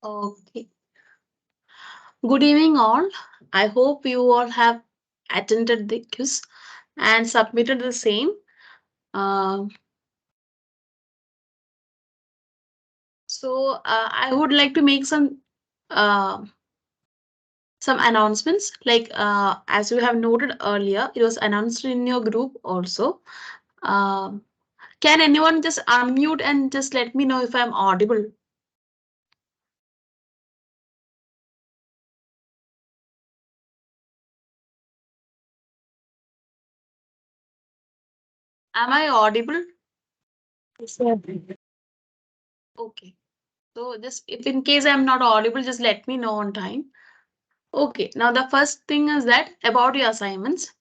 Okay. Good evening, all. I hope you all have attended the quiz and submitted the same. Uh, I would like to make uh, some announcements. As you have noted earlier, it was announced in your group also. Um can anyone just unmute and just let me know if I'm audible? Am I audible? Yes, sir. Okay. So just if in case I'm not audible, just let me know on time. Okay, now the first thing is that about your assignments.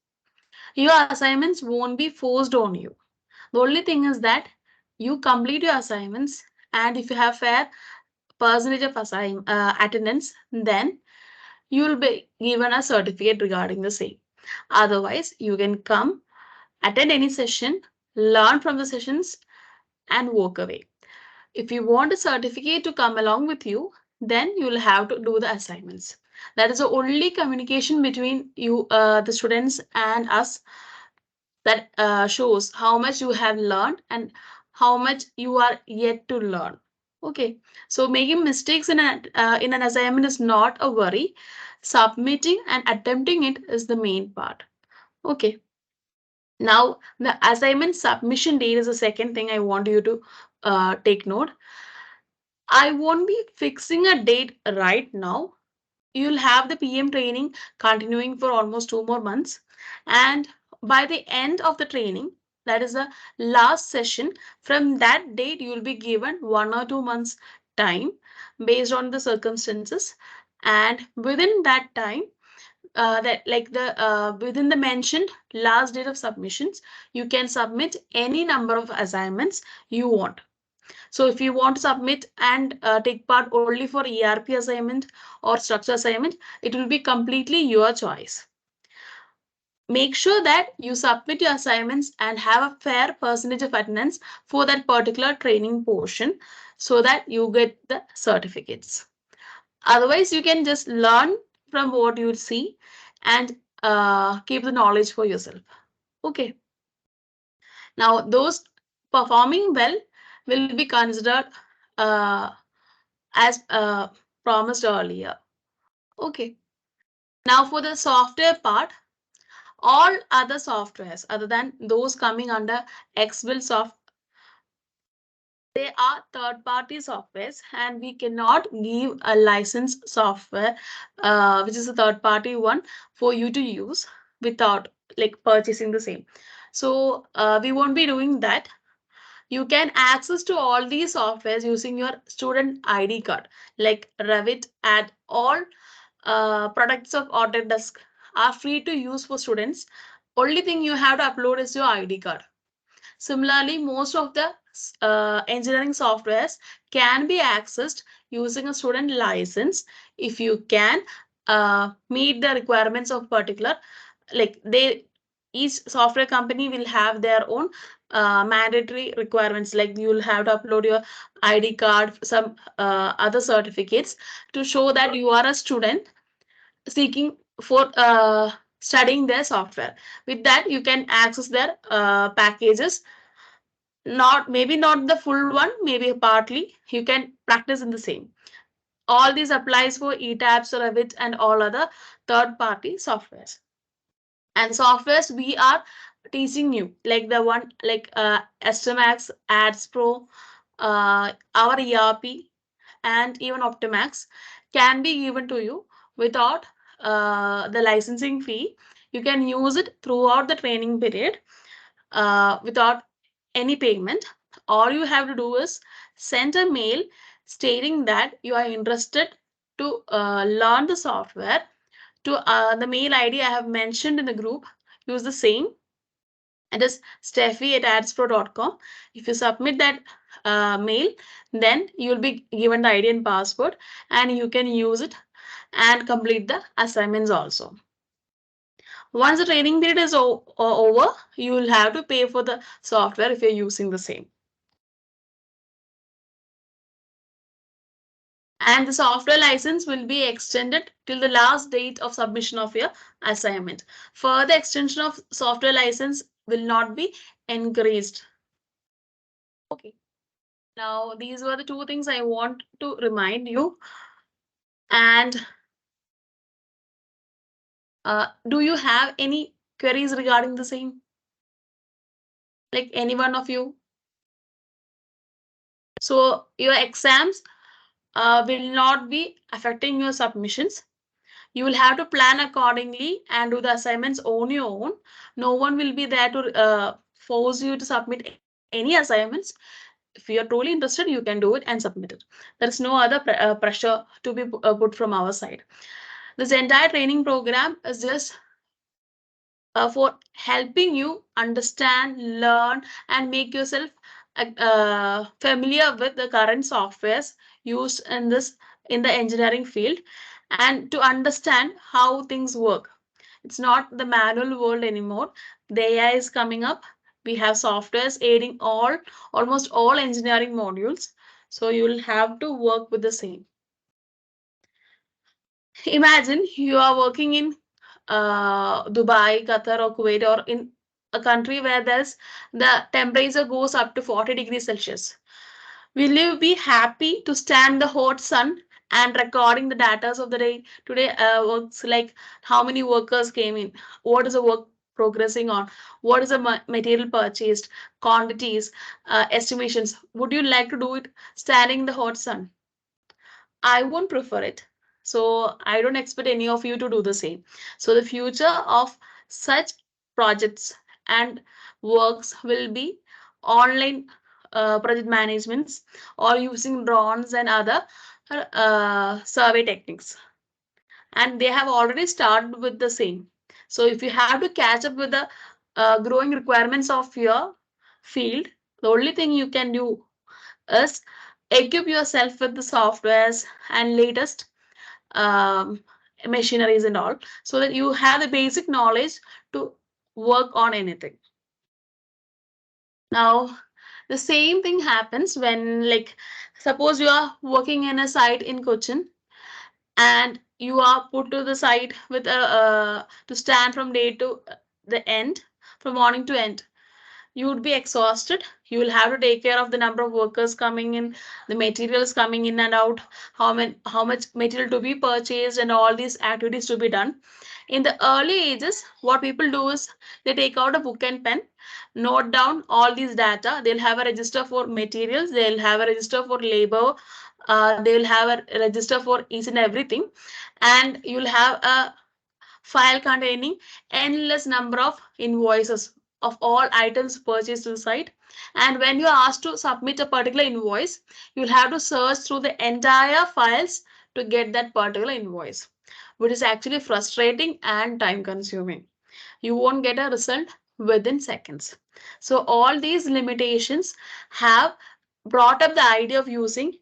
Your assignments won't be forced on you. The only thing is that you complete your assignments, and if you have fair percentage of attendance, then you will be given a certificate regarding the same. Otherwise, you can come, attend any session, learn from the sessions, and walk away. If you want a certificate to come along with you, then you will have to do the assignments. That is the only communication between you, the students, and us that shows how much you have learned and how much you are yet to learn. Okay, so making mistakes in an assignment is not a worry. Submitting and attempting it is the main part. Okay, now the assignment submission date is the second thing I want you to take note. I won't be fixing a date right now. You'll have the PM training continuing for almost 2 more months. And by the end of the training, that is the last session, from that date, you will be given 1 or 2 months time based on the circumstances. And within that time, that like the within the mentioned last date of submissions, you can submit any number of assignments you want. So if you want to submit and take part only for ERP assignment or structure assignment, it will be completely your choice. Make sure that you submit your assignments and have a fair percentage of attendance for that particular training portion so that you get the certificates. Otherwise, you can just learn from what you see and keep the knowledge for yourself. Okay. Now, those performing well will be considered uh, as promised earlier. Okay. Now for the software part, all other softwares other than those coming under Xbuild soft, they are third-party softwares, and we cannot give a licensed software, which is a third-party one, for you to use without like purchasing the same. So we won't be doing that. You can access to all these softwares using your student ID card, like Revit, and all products of Autodesk are free to use for students. Only thing you have to upload is your ID card. Similarly, most of the engineering softwares can be accessed using a student license if you can meet the requirements of particular, like they, each software company will have their own mandatory requirements, like you'll have to upload your ID card, some other certificates to show that you are a student seeking for studying their software. With that, you can access their packages. Not maybe not the full one, maybe partly. You can practice in the same. All these applies for ETABS, Revit, and all other third-party softwares. And softwares we are teaching you, like the one like Estimax, Ads Pro, our ERP, and even Optimax can be given to you without the licensing fee. You can use it throughout the training period without any payment. All you have to do is send a mail stating that you are interested to learn the software to the mail ID I have mentioned in the group. Use the same. It is steffi@adspro.com. If you submit that mail, then you will be given the ID and password, and you can use it and complete the assignments also. Once the training period is over, you will have to pay for the software if you're using the same. And the software license will be extended till the last date of submission of your assignment. Further extension of software license will not be encouraged. Okay. Now, these were the two things I want to remind you. And do you have any queries regarding the same? Like any one of you? So your exams will not be affecting your submissions. You will have to plan accordingly and do the assignments on your own. No one will be there to force you to submit any assignments. If you are truly interested, you can do it and submit it. There is no other pressure to be put from our side. This entire training program is just for helping you understand, learn, and make yourself familiar with the current softwares used in the engineering field, and to understand how things work. It's not the manual world anymore. The AI is coming up. We have softwares aiding almost all engineering modules. So you'll have to work with the same. Imagine you are working in Dubai, Qatar, or Kuwait, or in a country where the temperature goes up to 40 degrees Celsius. Will you be happy to stand the hot sun and recording the data of the day? Today works like how many workers came in, what is the work progressing on, what is the material purchased, quantities, estimations. Would you like to do it standing in the hot sun? I won't prefer it. So I don't expect any of you to do the same. So the future of such projects and works will be online project managements or using drones and other survey techniques. And they have already started with the same. So if you have to catch up with the growing requirements of your field, the only thing you can do is equip yourself with the softwares and latest um, machineries and all, so that you have the basic knowledge to work on anything. Now, the same thing happens when, like, suppose you are working in a site in Cochin and you are put to the site with a to stand from day to the end, from morning to end. You would be exhausted. You will have to take care of the number of workers coming in, the materials coming in and out, how much material to be purchased, and all these activities to be done. In the early ages, what people do is they take out a book and pen, note down all these data. They'll have a register for materials, they'll have a register for labor, they'll have a register for each and everything, and you'll have a file containing endless number of invoices of all items purchased to the site. And when you are asked to submit a particular invoice, you'll have to search through the entire files to get that particular invoice, which is actually frustrating and time consuming. You won't get a result within seconds. So all these limitations have brought up the idea of using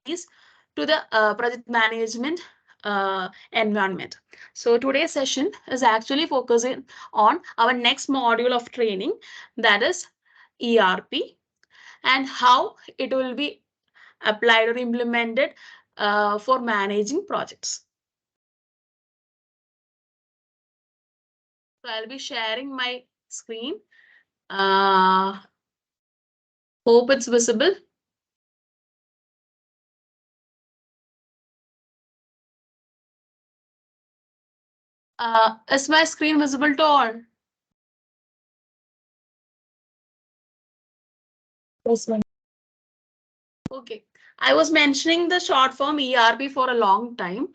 these to the project management environment. So today's session is actually focusing on our next module of training, that is ERP, and how it will be applied or implemented for managing projects. So I'll be sharing my screen. Uh, Hope it's visible. Is my screen visible to all? Yes, ma'am. Okay. I was mentioning the short form ERP for a long time.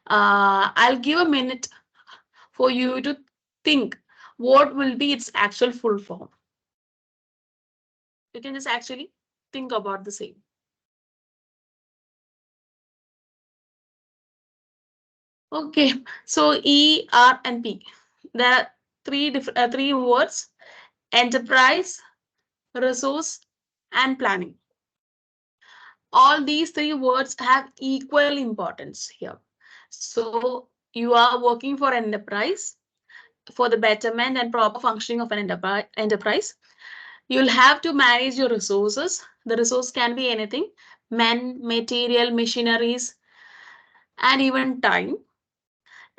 I'll give a minute for you to think what will be its actual full form. You can just actually think about the same. Okay. So E, R, and P. There are three words: enterprise, resource, and planning. All these three words have equal importance here. So you are working for enterprise, for the betterment and proper functioning of an enterprise. You'll have to manage your resources. The resource can be anything: men, material, machineries, and even time.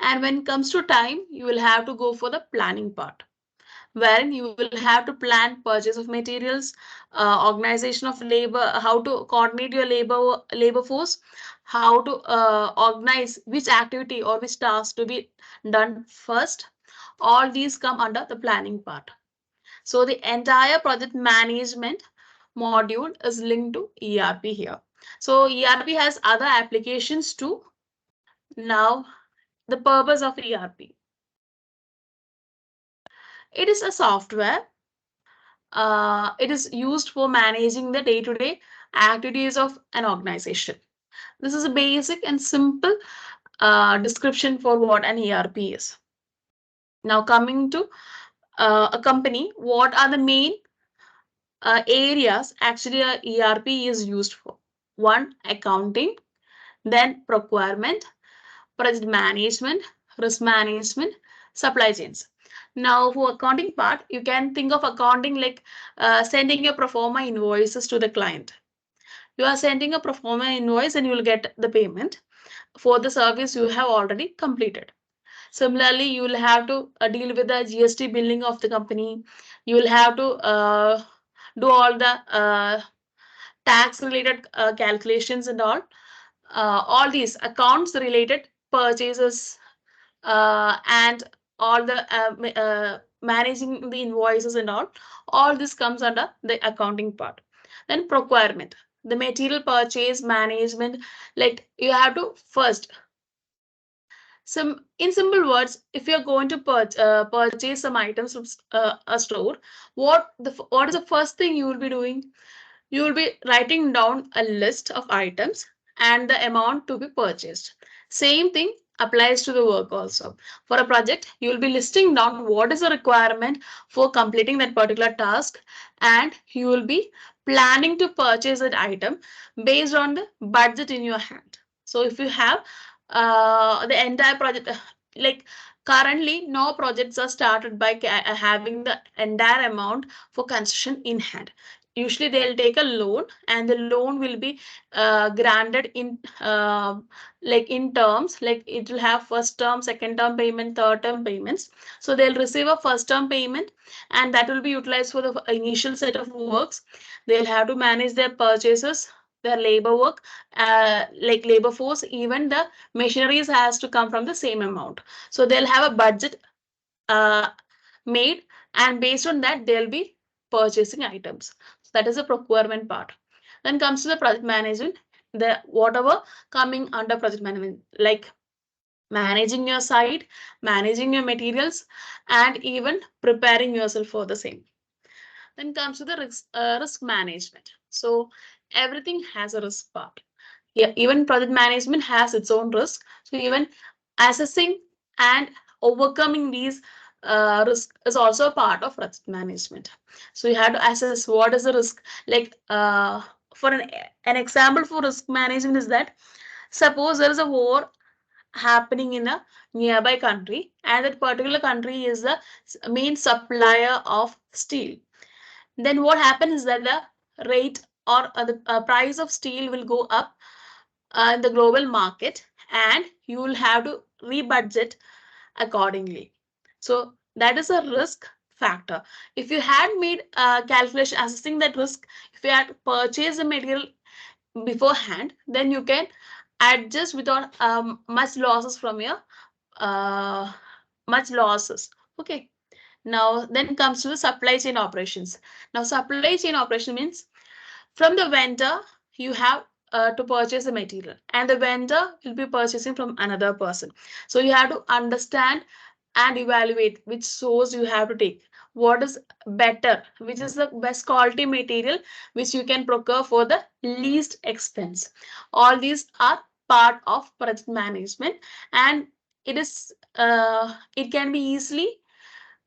And when it comes to time, you will have to go for the planning part, wherein you will have to plan purchase of materials, organization of labor, how to coordinate your labor force, how to organize which activity or which task to be done first. All these come under the planning part. So the entire project management module is linked to ERP here. So ERP has other applications too. Now, the purpose of ERP. It is a software. It is used for managing the day-to-day activities of an organization. This is a basic and simple description for what an ERP is. Now, coming to a company, what are the main areas actually a ERP is used for? One, accounting, then procurement, project management, risk management, supply chains. Now, for accounting part, you can think of accounting like sending your pro forma invoices to the client. You are sending a pro forma invoice and you will get the payment for the service you have already completed. Similarly, you will have to deal with the GST billing of the company. You will have to do all the tax related calculations and all these accounts related purchases and all the managing the invoices and all this comes under the accounting part. Then procurement, the material purchase management, like you have to first, some in simple words, if you're going to purchase some items from a store, what is the first thing you will be doing? You will be writing down a list of items and the amount to be purchased. Same thing applies to the work also. For a project, you will be listing down what is the requirement for completing that particular task, and you will be planning to purchase that item based on the budget in your hand. So if you have the entire project, like currently, no projects are started by having the entire amount for construction in hand. Usually they'll take a loan and the loan will be granted in like in terms, like it will have first term, second term payment, third term payments. So they'll receive a first term payment and that will be utilized for the initial set of works. They'll have to manage their purchases, their labor work, like labor force, even the machineries has to come from the same amount. So they'll have a budget uh, made, and based on that they'll be purchasing items. So that is the procurement part. Then comes to the project management, the whatever coming under project management, like managing your site, managing your materials, and even preparing yourself for the same. Then comes to the risk management. So everything has a risk part. Yeah, even project management has its own risk. So even assessing and overcoming these risk is also a part of project management. So you have to assess what is the risk. Like for an example for risk management is that suppose there is a war happening in a nearby country and that particular country is the main supplier of steel. Then what happens is that the rate or the price of steel will go up in the global market and you will have to rebudget accordingly. So that is a risk factor. If you had made a calculation assessing that risk, if you had purchased the material beforehand, then you can adjust without much losses from your uh, much losses. Okay. Now then comes to the supply chain operations. Now supply chain operation means from the vendor, you have to purchase the material, and the vendor will be purchasing from another person. So you have to understand and evaluate which source you have to take. What is better, which is the best quality material which you can procure for the least expense. All these are part of project management, and it can be easily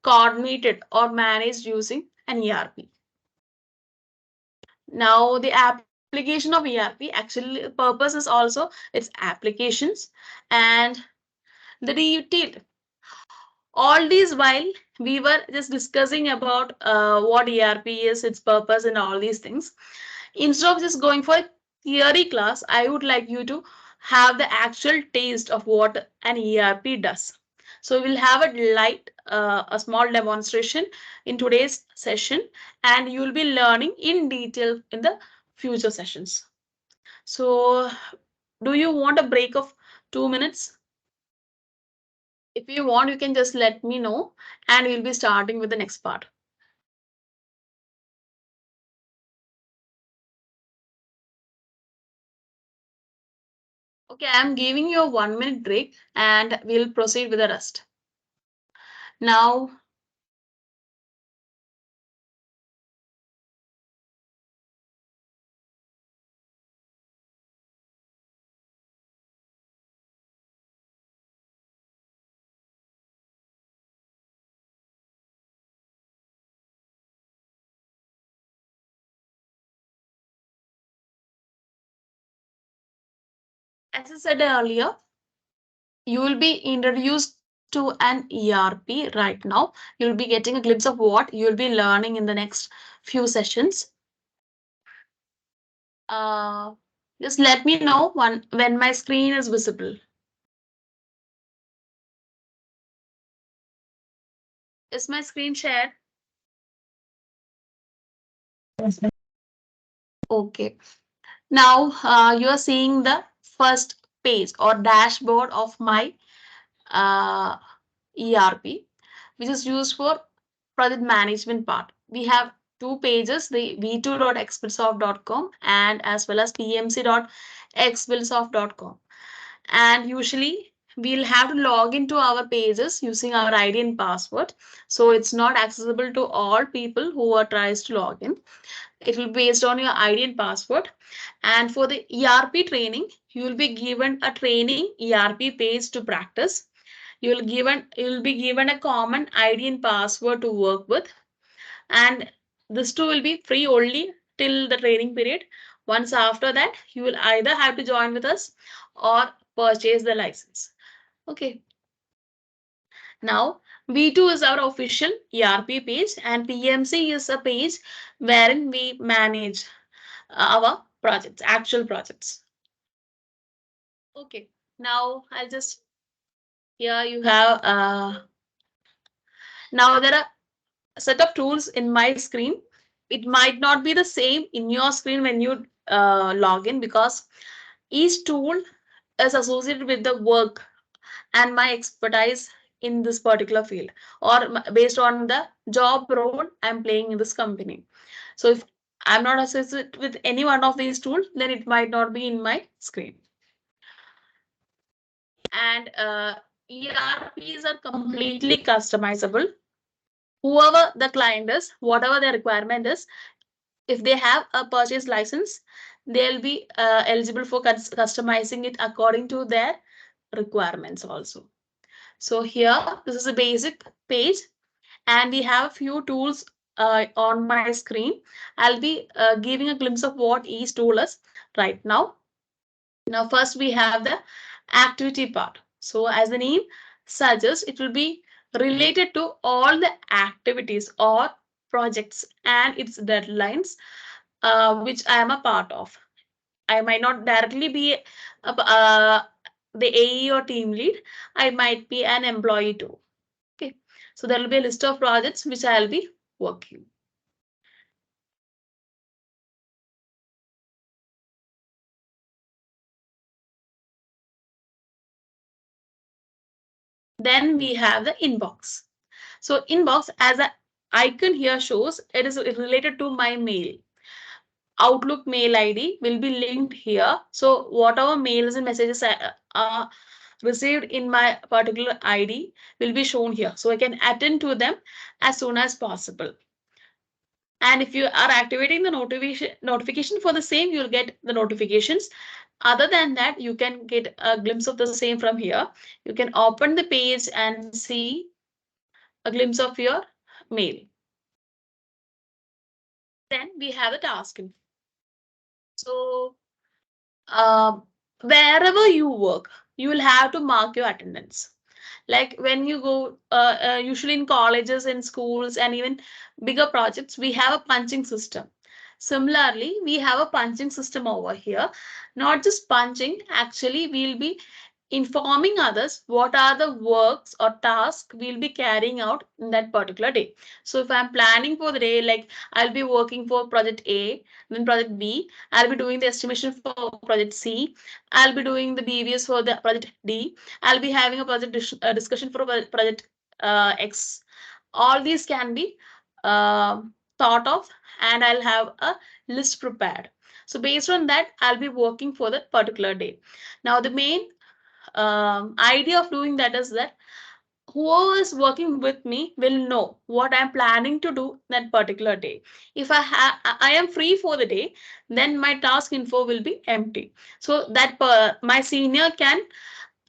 coordinated or managed using an ERP. Now, the application of ERP actually purpose is also its applications and the detail. All these while we were just discussing about what ERP is, its purpose, and all these things. Instead of just going for theory class, I would like you to have the actual taste of what an ERP does. So we'll have a small demonstration in today's session, and you'll be learning in detail in the future sessions. So, do you want a break of 2 minutes? If you want, you can just let me know, and we'll be starting with the next part. Okay, I'm giving you a 1 minute break, and we'll proceed with the rest. Now, as I said earlier, you will be introduced to an ERP right now. You'll be getting a glimpse of what you'll be learning in the next few sessions. Uh, just let me know when my screen is visible. Is my screen shared? Yes, ma'am. Okay. Now you are seeing the first page or dashboard of my uh, ERP, which is used for project management part. We have two pages, the v2.xbuildsoft.com and as well as pmc.xbuildsoft.com. And usually we'll have to log into our pages using our ID and password. So it's not accessible to all people who are tries to log in. It will be based on your ID and password. And for the ERP training, you will be given a training ERP page to practice. You will be given a common ID and password to work with, and this too will be free only till the training period. Once after that, you will either have to join with us or purchase the license. Okay. Now, V2 is our official ERP page, and PMC is a page wherein we manage our projects, actual projects. Okay. Now I'll just here you have now there are a set of tools in my screen. It might not be the same in your screen when you log in, because each tool is associated with the work and my expertise in this particular field, or based on the job role I'm playing in this company. So if I'm not associated with any one of these tools, then it might not be in my screen. And ERPs are completely customizable. Whoever the client is, whatever their requirement is, if they have a purchase license, they'll be eligible for customizing it according to their requirements also. So here, this is a basic page, and we have a few tools on my screen. I'll be giving a glimpse of what each tool is right now. Now, first we have the activity part. So as the name suggests, it will be related to all the activities or projects and its deadlines, which I am a part of. I might not directly be the AE or team lead. I might be an employee too. Okay. So there will be a list of projects which I'll be working. Then we have the inbox. So inbox, as a icon here shows, it is related to my mail. Outlook mail ID will be linked here. So whatever mails and messages are received in my particular ID will be shown here. So I can attend to them as soon as possible. And if you are activating the notification for the same, you'll get the notifications. Other than that, you can get a glimpse of the same from here. You can open the page and see a glimpse of your mail. Then we have the task. So wherever you work, you will have to mark your attendance. Like when you go, usually in colleges and schools and even bigger projects, we have a punching system. Similarly, we have a punching system over here. Not just punching, actually, we'll be informing others what are the works or tasks we'll be carrying out in that particular day. So if I'm planning for the day, like I'll be working for project A, then project B, I'll be doing the estimation for project C, I'll be doing the BVS for the project D, I'll be having a discussion for project X. All these can be thought of, and I'll have a list prepared. So based on that, I'll be working for that particular day. Now the main idea of doing that is that whoever is working with me will know what I'm planning to do that particular day. If I am free for the day, then my task info will be empty. So that my senior can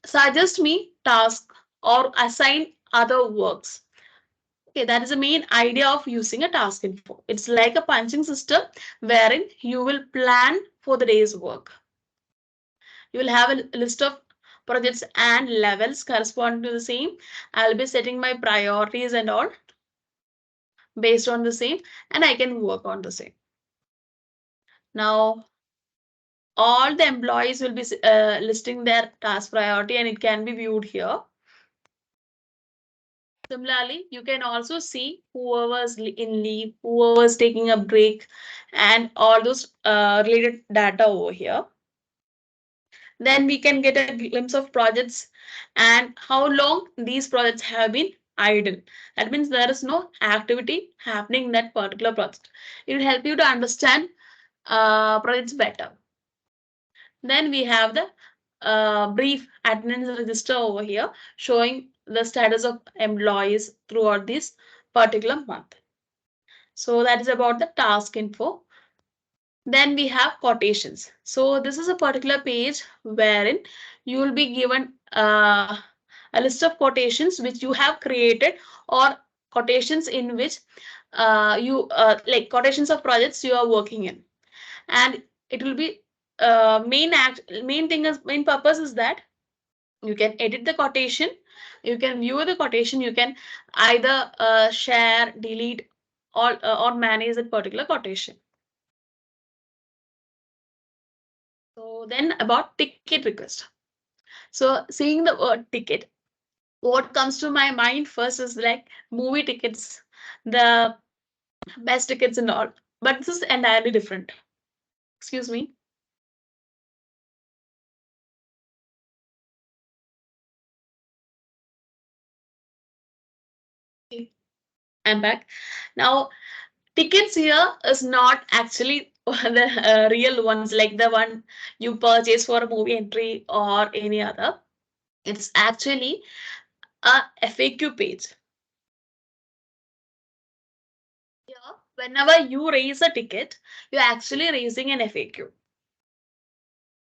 suggest me task or assign other works. Okay, that is the main idea of using a task info. It's like a punching system wherein you will plan for the day's work. You will have a list of projects and levels corresponding to the same. I'll be setting my priorities and all based on the same, and I can work on the same. Now, all the employees will be listing their task priority, and it can be viewed here. Similarly, you can also see whoever's in leave, whoever's taking a break, and all those related data over here. Then we can get a glimpse of projects and how long these projects have been idle. That means there is no activity happening in that particular project. It will help you to understand projects better. Then we have the brief attendance register over here showing the status of employees throughout this particular month. So that is about the task info. Then we have quotations. So this is a particular page wherein you will be given a list of quotations which you have created, or quotations in which you like quotations of projects you are working in, and it will be main purpose is that you can edit the quotation, you can view the quotation, you can either share, delete, or manage that particular quotation. So then about ticket request. So seeing the word ticket, what comes to my mind first is like movie tickets, the best tickets and all. But this is entirely different. Excuse me. I'm back. Now, tickets here is not actually the real ones, like the one you purchase for a movie entry or any other. It's actually a FAQ page. Here, whenever you raise a ticket, you're actually raising an FAQ.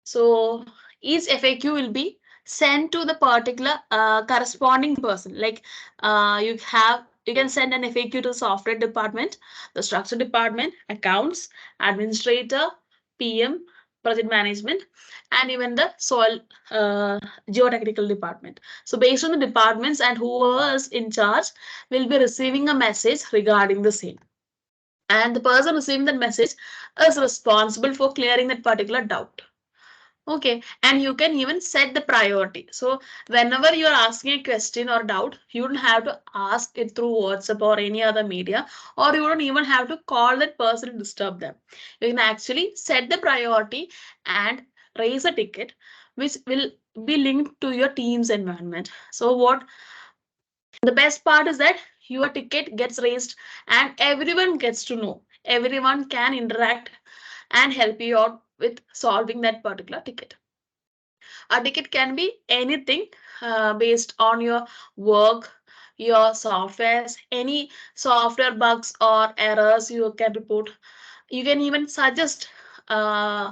So each FAQ will be sent to the particular corresponding person. Like you can send an FAQ to the software department, the structure department, accounts, administrator, PM, project management, and even the soil geotechnical department. So based on the departments and whoever is in charge will be receiving a message regarding the same. And the person receiving that message is responsible for clearing that particular doubt. Okay, and you can even set the priority. So whenever you are asking a question or doubt, you don't have to ask it through WhatsApp or any other media, or you don't even have to call that person to disturb them. You can actually set the priority and raise a ticket, which will be linked to your team's environment. So what the best part is that your ticket gets raised and everyone gets to know. Everyone can interact and help you out with solving that particular ticket. A ticket can be anything based on your work, your softwares, any software bugs or errors you can report. You can even suggest uh,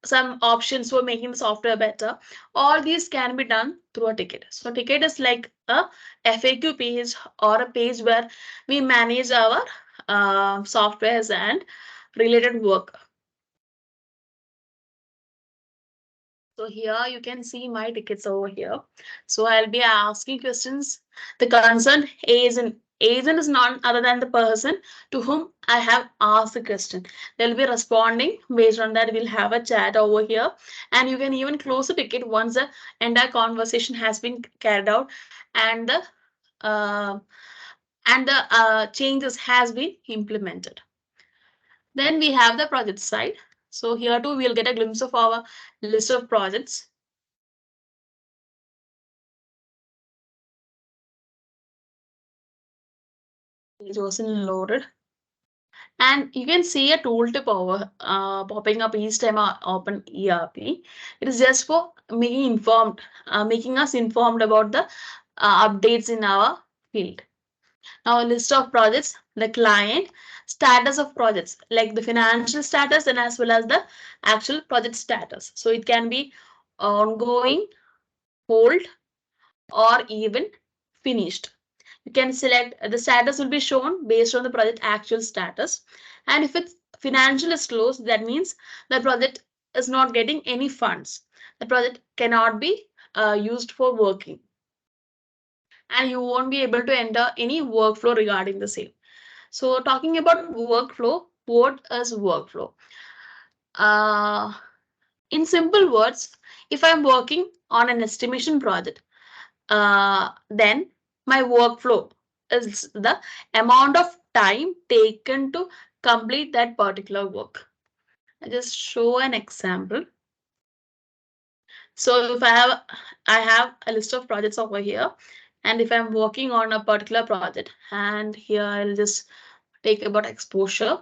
some options for making the software better. All these can be done through a ticket. So ticket is like a FAQ page or a page where we manage our softwares and related work. So here you can see my tickets over here. So I'll be asking questions. The concerned Agent is none other than the person to whom I have asked the question. They'll be responding. Based on that, we'll have a chat over here, and you can even close the ticket once the entire conversation has been carried out and uh, the changes has been implemented. Then we have the project side. So here too, we'll get a glimpse of our list of projects. It wasn't loaded. And you can see a tooltip over popping up each time I open ERP. It is just for making us informed about the updates in our field. Now, a list of projects, the client, status of projects, like the financial status and as well as the actual project status. So it can be ongoing, hold, or even finished. You can select the status will be shown based on the project actual status. And if it's financial is closed, that means the project is not getting any funds. The project cannot be used for working. And you won't be able to enter any workflow regarding the same. So talking about workflow, what is workflow? Uh, in simple words, if I'm working on an estimation project, then my workflow is the amount of time taken to complete that particular work. I just show an example. So if I have a list of projects over here, and if I'm working on a particular project, and here I'll just take about exposure.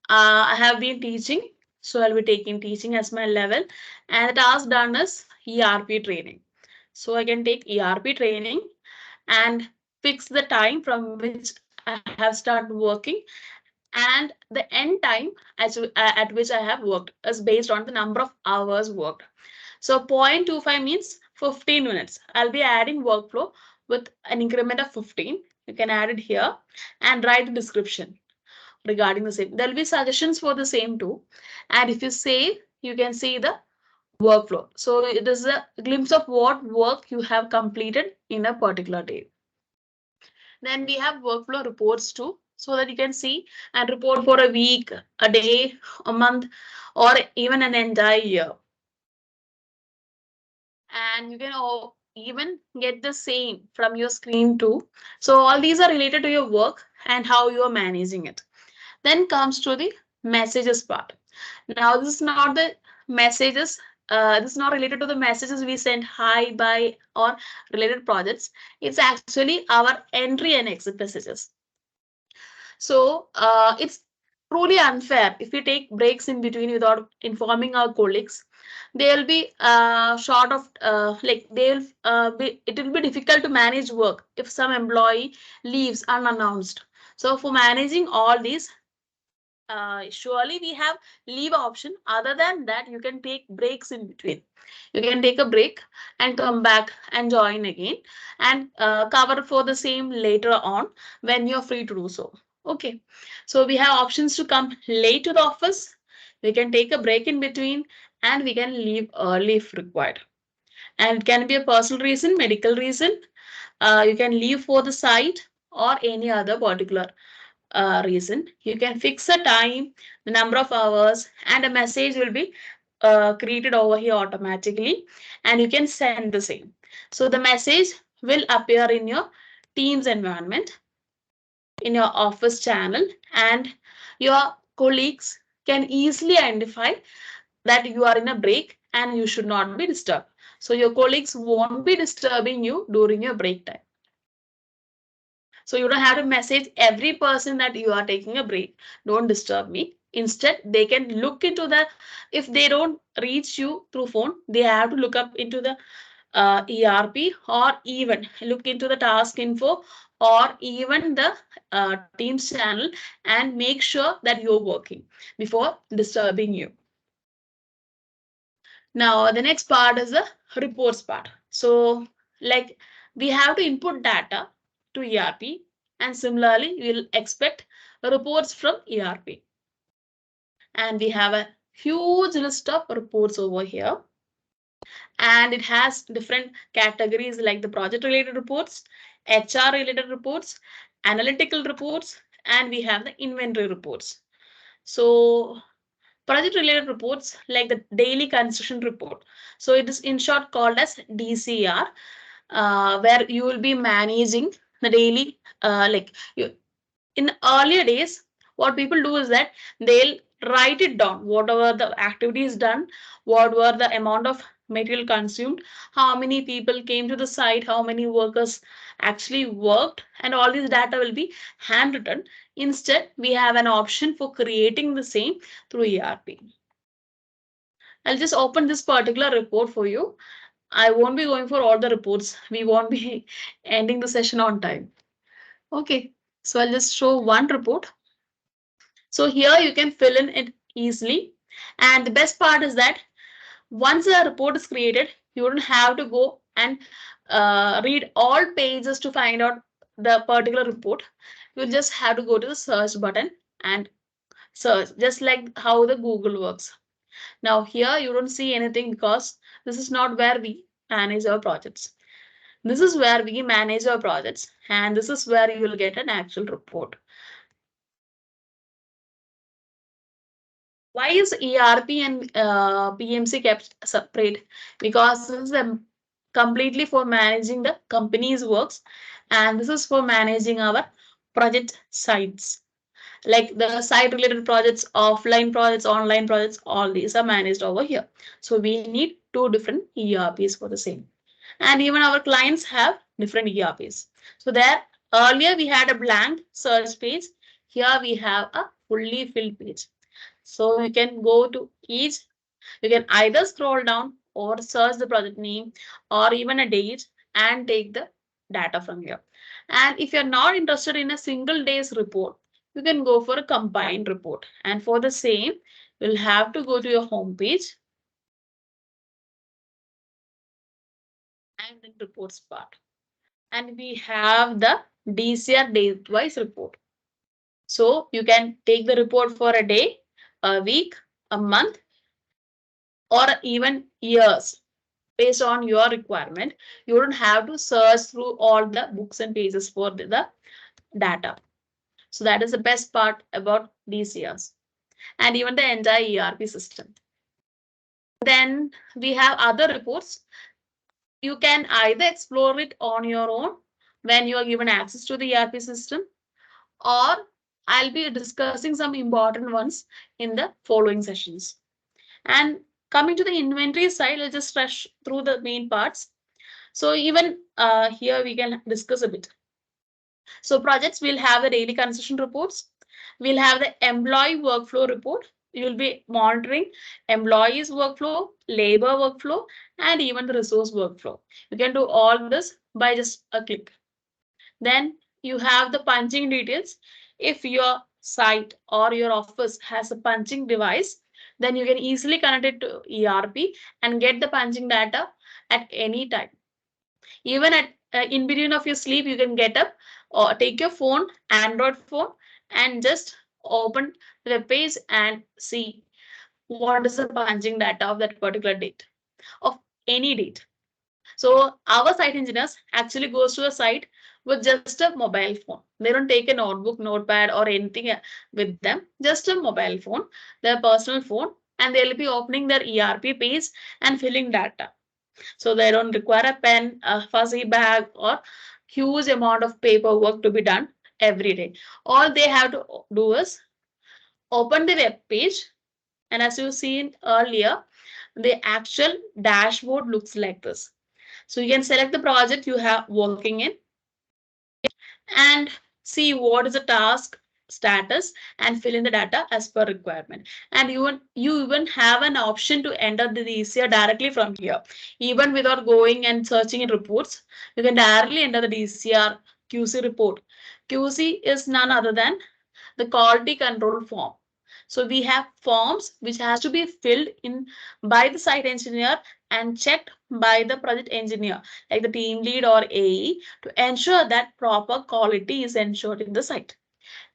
I have been teaching, so I'll be taking teaching as my level, and the task done is ERP training. So I can take ERP training and fix the time from which I have started working, and the end time at which I have worked is based on the number of hours worked. So 0.25 means 15 minutes. I'll be adding workflow with an increment of 15. You can add it here and write a description regarding the same. There'll be suggestions for the same too. And if you save, you can see the workflow. So it is a glimpse of what work you have completed in a particular day. Then we have workflow reports too, so that you can see and report for a week, a day, a month, or even an entire year. And you can even get the same from your screen too. So all these are related to your work and how you are managing it. Then comes to the messages part. Now this is not the messages. This is not related to the messages we send hi, bye, or related projects. It's actually our entry and exit messages. So it's truly unfair if we take breaks in between without informing our colleagues. They'll be short of like they'll be it will be difficult to manage work if some employee leaves unannounced. So for managing all these, surely we have leave option. Other than that, you can take breaks in between. You can take a break and come back and join again and cover for the same later on when you're free to do so. Okay, so we have options to come late to the office. We can take a break in between and we can leave early if required. And it can be a personal reason, medical reason. You can leave for the site or any other particular reason. You can fix a time, the number of hours, and a message will be created over here automatically, and you can send the same. So the message will appear in your Teams environment, in your office channel, and your colleagues can easily identify that you are in a break and you should not be disturbed. So your colleagues won't be disturbing you during your break time. So you don't have to message every person that you are taking a break. Don't disturb me. Instead, they can look into the, if they don't reach you through phone, they have to look up into the ERP or even look into the task info or even the Teams channel and make sure that you're working before disturbing you. Now, the next part is the reports part. So, like we have to input data to ERP, and similarly, we'll expect reports from ERP. And we have a huge list of reports over here. And it has different categories like the project related reports, HR related reports, analytical reports, and we have the inventory reports. So project related reports like the daily construction report. So it is in short called as DCR, where you will be managing the daily, like you, in earlier days, what people do is that they'll write it down, whatever the activities done, what were the amount of material consumed, how many people came to the site, how many workers actually worked, and all this data will be handwritten. Instead, we have an option for creating the same through ERP. I'll just open this particular report for you. I won't be going for all the reports. We won't be ending the session on time. Okay, so I'll just show one report. So here you can fill in it easily. And the best part is that once a report is created, you don't have to go and read all pages to find out the particular report. You just have to go to the search button and search, just like how the Google works. Now here you don't see anything because this is not where we manage our projects. This is where we manage our projects, and this is where you will get an actual report. Why is ERP and PMC kept separate? Because this is completely for managing the company's works, and this is for managing our project sites. Like the site related projects, offline projects, online projects, all these are managed over here. So we need two different ERPs for the same. And even our clients have different ERPs. So there earlier we had a blank search page. Here we have a fully filled page. So you can go to each, you can either scroll down or search the project name or even a date and take the data from here. And if you're not interested in a single day's report, you can go for a combined report. And for the same, you'll have to go to your home page and then reports part. And we have the DCR date-wise report. So you can take the report for a day, a week, a month, or even years based on your requirement. You don't have to search through all the books and pages for the data. So that is the best part about DCRs and even the entire ERP system. Then we have other reports. You can either explore it on your own when you are given access to the ERP system, or I'll be discussing some important ones in the following sessions. And coming to the inventory side, I'll just rush through the main parts. So even here we can discuss a bit. So projects will have the daily construction reports. We'll have the employee workflow report. You'll be monitoring employees workflow, labor workflow, and even the resource workflow. You can do all this by just a click. Then you have the punching details. If your site or your office has a punching device, then you can easily connect it to ERP and get the punching data at any time. Even at in between of your sleep, you can get up or take your phone, Android phone, and just open the web page and see what is the punching data of that particular date of any date. So our site engineers actually goes to a site with just a mobile phone. They don't take a notebook, notepad, or anything with them, just a mobile phone, their personal phone, and they'll be opening their ERP page and filling data. So they don't require a pen, a fuzzy bag, or huge amount of paperwork to be done every day. All they have to do is open the web page, and as you've seen earlier, the actual dashboard looks like this. So you can select the project you have working in and see what is the task status and fill in the data as per requirement. And you even have an option to enter the DCR directly from here. Even without going and searching in reports, you can directly enter the DCR QC report. QC is none other than the quality control form. So we have forms which has to be filled in by the site engineer and checked by the project engineer, like the team lead or AE, to ensure that proper quality is ensured in the site.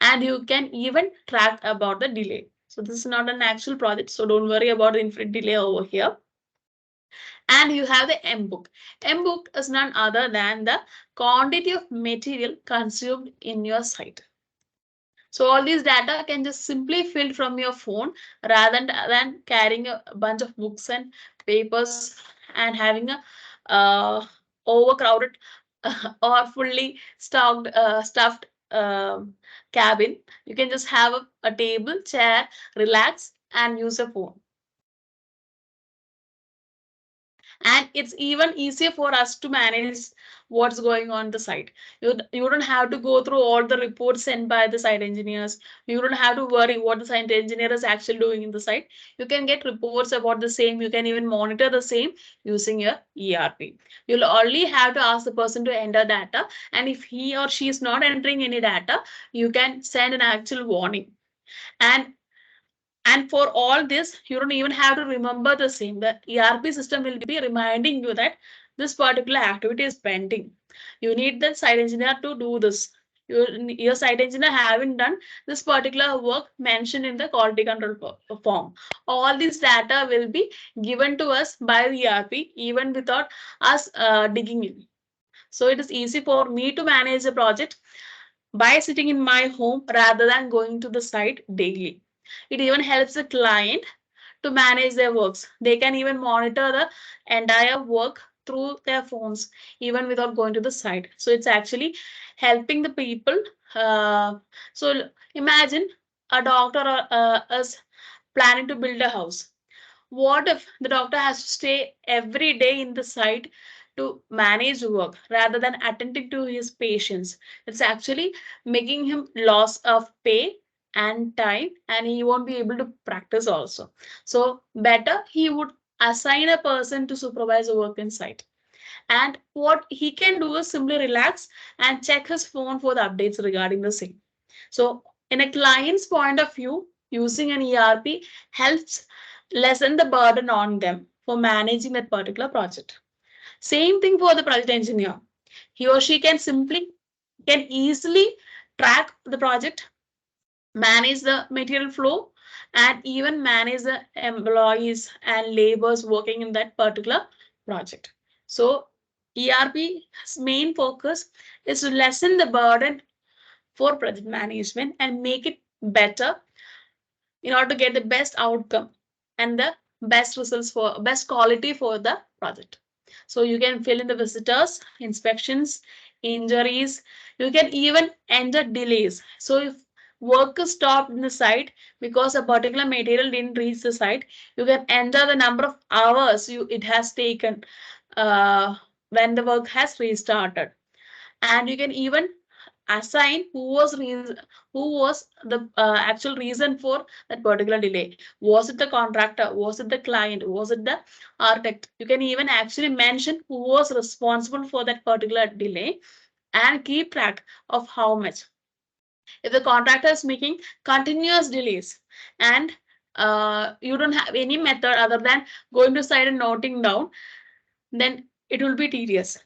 And you can even track about the delay. So this is not an actual project, so don't worry about the infinite delay over here. And you have the M book. M book is none other than the quantity of material consumed in your site. So all these data can just simply filled from your phone rather than carrying a bunch of books and papers and having a uh, overcrowded or fully stuffed cabin. You can just have a table, chair, relax, and use a phone. And it's even easier for us to manage what's going on the site. You don't have to go through all the reports sent by the site engineers. You don't have to worry what the site engineer is actually doing in the site. You can get reports about the same. You can even monitor the same using your ERP. You'll only have to ask the person to enter data, and if he or she is not entering any data, you can send an actual warning. And for all this, you don't even have to remember the same. The ERP system will be reminding you that this particular activity is pending. You need the site engineer to do this. Your site engineer haven't done this particular work mentioned in the quality control form. All this data will be given to us by the ERP even without us digging in. So it is easy for me to manage a project by sitting in my home rather than going to the site daily. It even helps the client to manage their works. They can even monitor the entire work through their phones, even without going to the site. So it's actually helping the people. So imagine a doctor is planning to build a house. What if the doctor has to stay every day in the site to manage work rather than attending to his patients? It's actually making him loss of pay and time, and he won't be able to practice also. So better he would assign a person to supervise the work in site. And what he can do is simply relax and check his phone for the updates regarding the same. So, in a client's point of view, using an ERP helps lessen the burden on them for managing that particular project. Same thing for the project engineer. He or she can easily track the project, manage the material flow, and even manage the employees and laborers working in that particular project. So ERP's main focus is to lessen the burden for project management and make it better in order to get the best outcome and the best results for best quality for the project. So you can fill in the visitors, inspections, injuries. You can even enter delays. So if work is stopped in the site because a particular material didn't reach the site, you can enter the number of hours it has taken uh, when the work has restarted. And you can even assign who was the actual reason for that particular delay. Was it the contractor? Was it the client? Was it the architect? You can even actually mention who was responsible for that particular delay and keep track of how much. If the contractor is making continuous delays and you don't have any method other than going to site and noting down, then it will be tedious.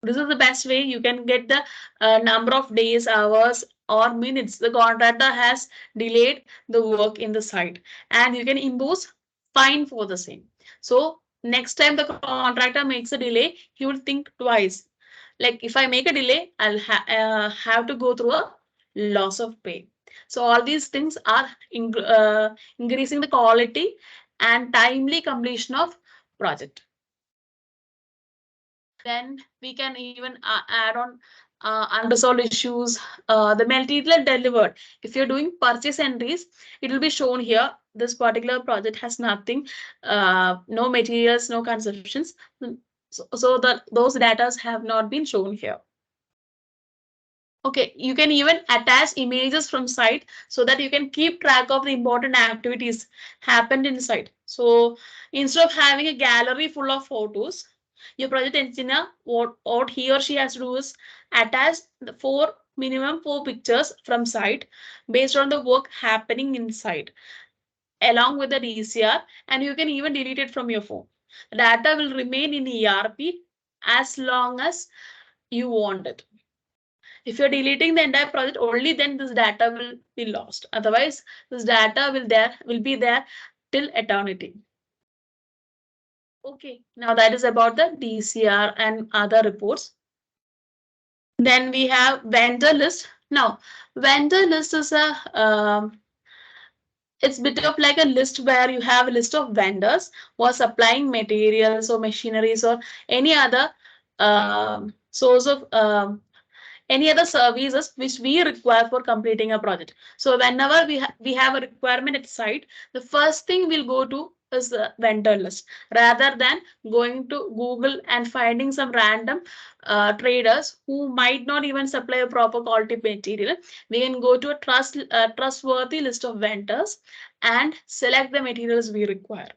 This is the best way you can get the number of days, hours, or minutes the contractor has delayed the work in the site, and you can impose fine for the same. So next time the contractor makes a delay, he will think twice. Like if I make a delay, have to go through a loss of pay. So all these things are increasing the quality and timely completion of project. Then we can even add on unresolved issues. The material delivered. If you're doing purchase entries, it will be shown here. This particular project has nothing, no materials, no consumptions. So those data have not been shown here. Okay, you can even attach images from site so that you can keep track of the important activities happened inside. So instead of having a gallery full of photos, your project engineer, what he or she has to do is attach the minimum four pictures from site based on the work happening inside, along with the DCR, and you can even delete it from your phone. The data will remain in ERP as long as you want it. If you're deleting the entire project, only then this data will be lost. Otherwise, this data will be there till eternity. Okay, now that is about the DCR and other reports. Then we have vendor list. Now, vendor list is a it's bit of like a list where you have a list of vendors who are supplying materials or machineries or any other source of any other services which we require for completing a project. So whenever we have a requirement at site, the first thing we'll go to is the vendor list rather than going to Google and finding some random traders who might not even supply a proper quality material. We can go to a trustworthy list of vendors and select the materials we require.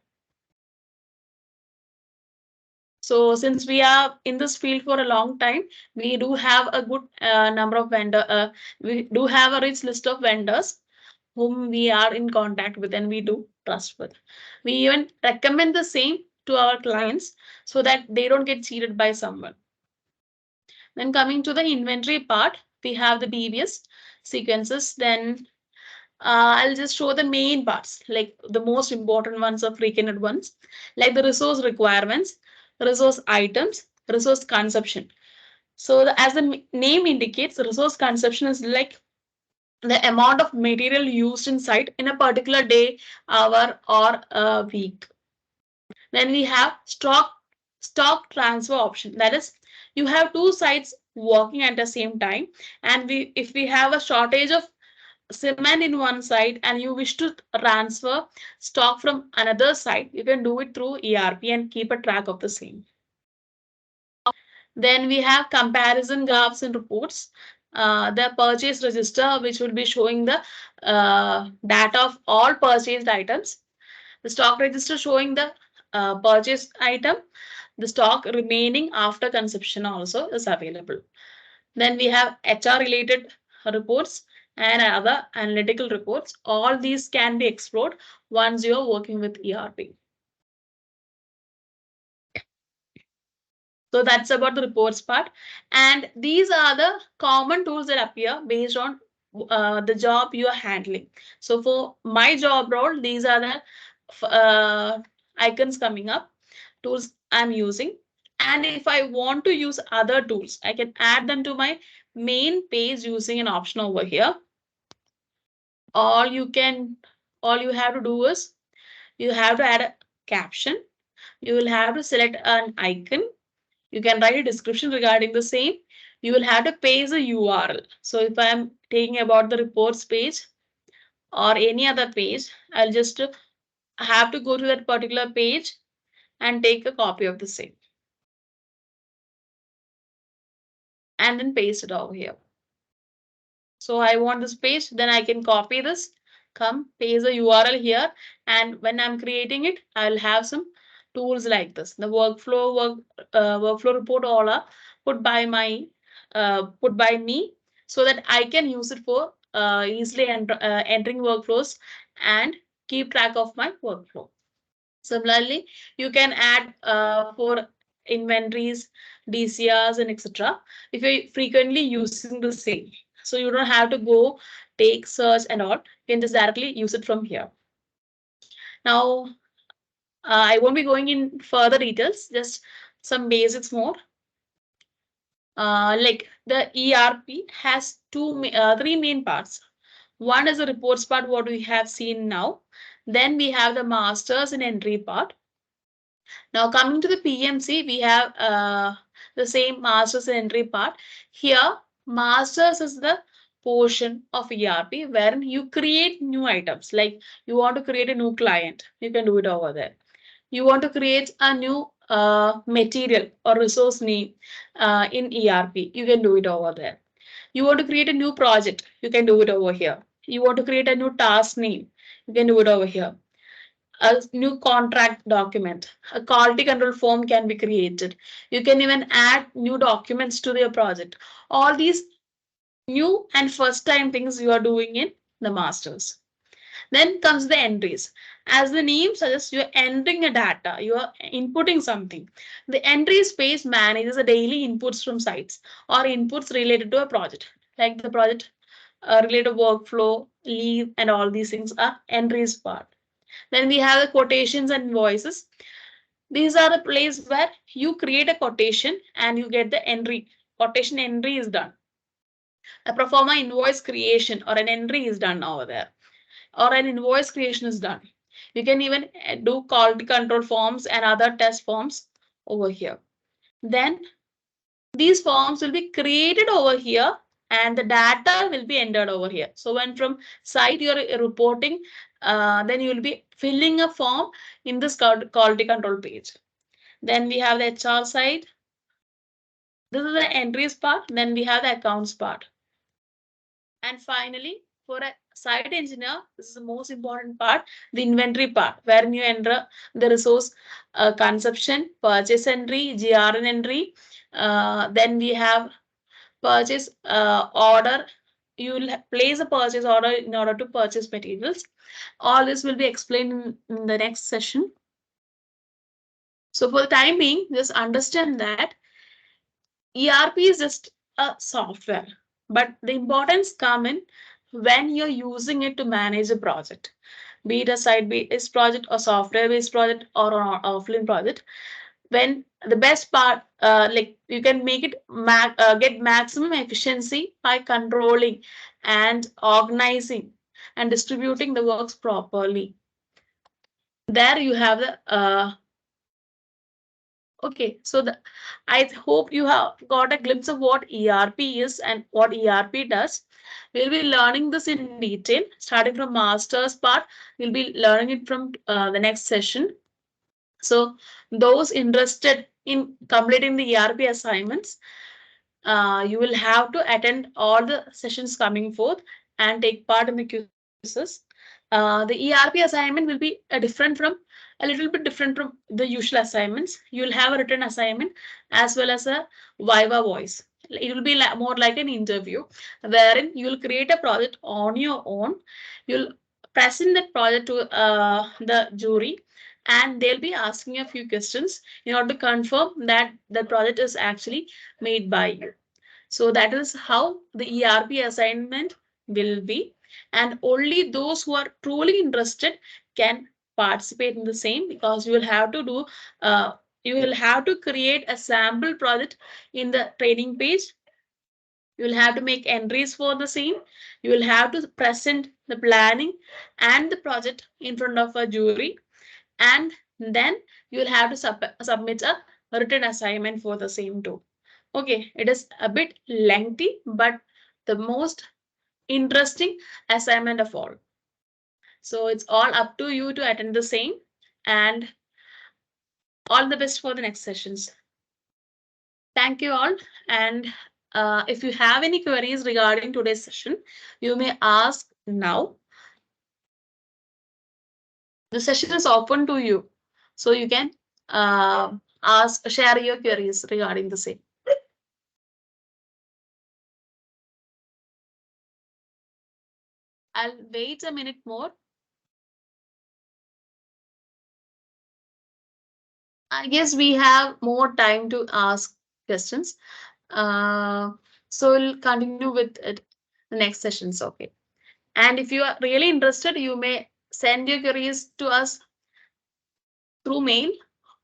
So since we are in this field for a long time, we do have a good number of vendor. We do have a rich list of vendors whom we are in contact with and we do trust with. We even recommend the same to our clients so that they don't get cheated by someone. Then coming to the inventory part, we have the BBS sequences. Then I'll just show the main parts, like the most important ones or frequent ones, like the resource requirements, resource items, resource consumption. So as the name indicates, resource consumption is like the amount of material used in site in a particular day, hour, or a week. Then we have stock transfer option. That is, you have two sites working at the same time, and if we have a shortage of cement in one side and you wish to transfer stock from another side, you can do it through ERP and keep a track of the same. Then we have comparison graphs and reports. The purchase register, which will be showing the data of all purchased items. The stock register showing the purchased item. The stock remaining after consumption also is available. Then we have HR related reports and other analytical reports. All these can be explored once you're working with ERP. So that's about the reports part. And these are the common tools that appear based on the job you are handling. So for my job role, these are the icons coming up, tools I'm using. And if I want to use other tools, I can add them to my main page using an option over here. All you can, all you have to do is you have to add a caption. You will have to select an icon. You can write a description regarding the same. You will have to paste the URL. So if I'm taking about the reports page or any other page, I'll just have to go to that particular page and take a copy of the same and then paste it over here. So I want this page, then I can copy this, come paste the URL here, and when I'm creating it, I'll have some tools like this. The workflow report all are put by my put by me so that I can use it for easily entering workflows and keep track of my workflow. Similarly, you can add for inventories, DCRs, and etc. if you're frequently using the same. So you don't have to go take search and all. You can just directly use it from here. Now, I won't be going in further details, just some basics more. Like the ERP has three main parts. One is the reports part, what we have seen now. Then we have the masters and entry part. Now coming to the PMC, we have the same masters and entry part. Here, masters is the portion of ERP wherein you create new items. Like you want to create a new client, you can do it over there. You want to create a new material or resource name in ERP, you can do it over there. You want to create a new project, you can do it over here. You want to create a new task name, you can do it over here. A new contract document, a quality control form can be created. You can even add new documents to your project. All these new and first time things you are doing in the masters. Then comes the entries. As the name suggests, you are entering a data, you are inputting something. The entry space manages the daily inputs from sites or inputs related to a project, like the project related workflow, leave, and all these things are entries part. Then we have the quotations and invoices. These are the place where you create a quotation and you get the entry. Quotation entry is done. A pro forma invoice creation or an entry is done over there, or an invoice creation is done. You can even do quality control forms and other test forms over here. Then these forms will be created over here and the data will be entered over here. So when from site you're reporting, then you will be filling a form in this quality control page. Then we have the HR side. This is the entries part. Then we have the accounts part. And finally, for a site engineer, this is the most important part, the inventory part, where you enter the resource consumption, purchase entry, GRN entry. Then we have purchase order. You will place a purchase order in order to purchase materials. All this will be explained in the next session. So for the time being, just understand that ERP is just a software, but the importance come in when you're using it to manage a project, be it a site-based project or software-based project or an offline project. When the best part, like you can make it get maximum efficiency by controlling and organizing and distributing the works properly. There you have the okay, so I hope you have got a glimpse of what ERP is and what ERP does. We'll be learning this in detail, starting from master's part. We'll be learning it from the next session. So those interested in completing the ERP assignments, you will have to attend all the sessions coming forth and take part in the quizzes. The ERP assignment will be a little bit different from the usual assignments. You will have a written assignment as well as a Viva voice. It will be more like an interview wherein you will create a project on your own. You'll present that project to the jury and they'll be asking a few questions in order to confirm that the project is actually made by you. So that is how the ERP assignment will be. And only those who are truly interested can participate in the same, because you will have to do, you will have to create a sample project in the training page. You will have to make entries for the same. You will have to present the planning and the project in front of a jury. And then you will have to submit a written assignment for the same too. Okay, it is a bit lengthy, but the most interesting assignment of all. So it's all up to you to attend the same, and all the best for the next sessions. Thank you all. And if you have any queries regarding today's session, you may ask now. The session is open to you, so you can share your queries regarding the same. I'll wait a minute more. I guess we have more time to ask questions. Uh, so we'll continue with it the next sessions. Okay. And if you are really interested, you may send your queries to us through mail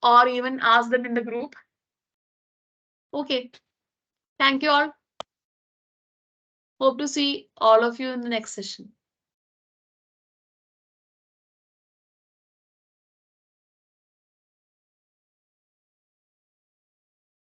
or even ask them in the group. Okay. Thank you all. Hope to see all of you in the next session.